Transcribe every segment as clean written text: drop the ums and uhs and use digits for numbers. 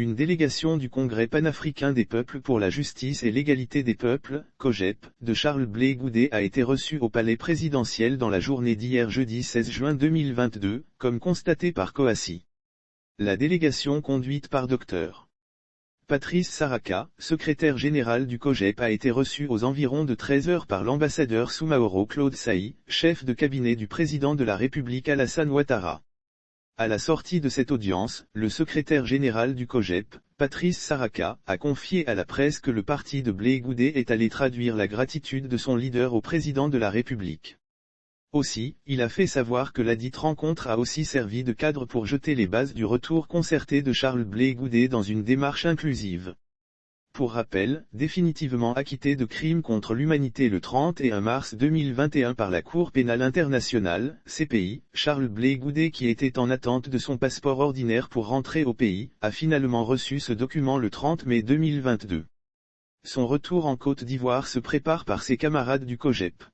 Une délégation du Congrès panafricain des peuples pour la justice et l'égalité des peuples, COJEP, de Charles Blé Goudé a été reçue au palais présidentiel dans la journée d'hier jeudi 16 juin 2022, comme constaté par Coassi. La délégation conduite par Dr. Patrice Saraka, secrétaire général du COJEP, a été reçue aux environs de 13 heures par l'ambassadeur Soumaoro Claude Saï, chef de cabinet du président de la République Alassane Ouattara. À la sortie de cette audience, le secrétaire général du COJEP, Patrice Saraka, a confié à la presse que le parti de Blé Goudé est allé traduire la gratitude de son leader au président de la République. Aussi, il a fait savoir que ladite rencontre a aussi servi de cadre pour jeter les bases du retour concerté de Charles Blé Goudé dans une démarche inclusive. Pour rappel, définitivement acquitté de crimes contre l'humanité le 31 mars 2021 par la Cour pénale internationale, CPI, Charles Blé Goudé, qui était en attente de son passeport ordinaire pour rentrer au pays, a finalement reçu ce document le 30 mai 2022. Son retour en Côte d'Ivoire se prépare par ses camarades du COJEP.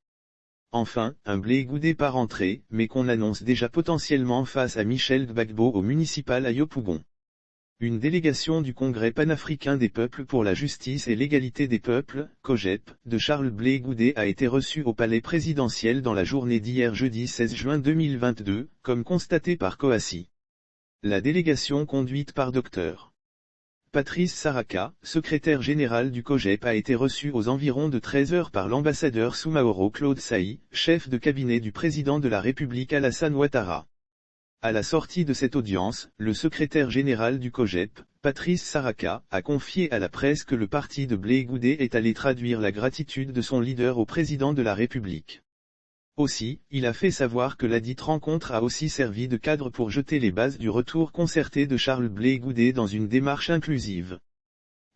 Enfin, un Blé Goudé pas rentré, mais qu'on annonce déjà potentiellement face à Michel Gbagbo au municipal à Yopougon. Une délégation du Congrès panafricain des peuples pour la justice et l'égalité des peuples, COJEP, de Charles Blé Goudé a été reçue au palais présidentiel dans la journée d'hier jeudi 16 juin 2022, comme constaté par Coassi. La délégation conduite par Dr. Patrice Saraka, secrétaire général du COJEP, a été reçue aux environs de 13 heures par l'ambassadeur Soumaoro Claude Saï, chef de cabinet du président de la République Alassane Ouattara. À la sortie de cette audience, le secrétaire général du COJEP, Patrice Saraka, a confié à la presse que le parti de Blé Goudé est allé traduire la gratitude de son leader au président de la République. Aussi, il a fait savoir que ladite rencontre a aussi servi de cadre pour jeter les bases du retour concerté de Charles Blé Goudé dans une démarche inclusive.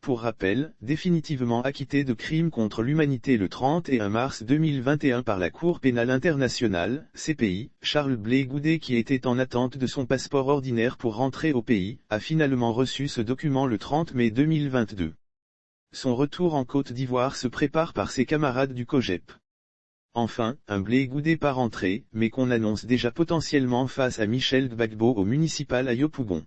Pour rappel, définitivement acquitté de crimes contre l'humanité le 31 mars 2021 par la Cour pénale internationale, CPI, Charles Blé Goudé, qui était en attente de son passeport ordinaire pour rentrer au pays, a finalement reçu ce document le 30 mai 2022. Son retour en Côte d'Ivoire se prépare par ses camarades du COJEP. Enfin, un Blé Goudé pas rentré, mais qu'on annonce déjà potentiellement face à Michel Gbagbo au municipal à Yopougon.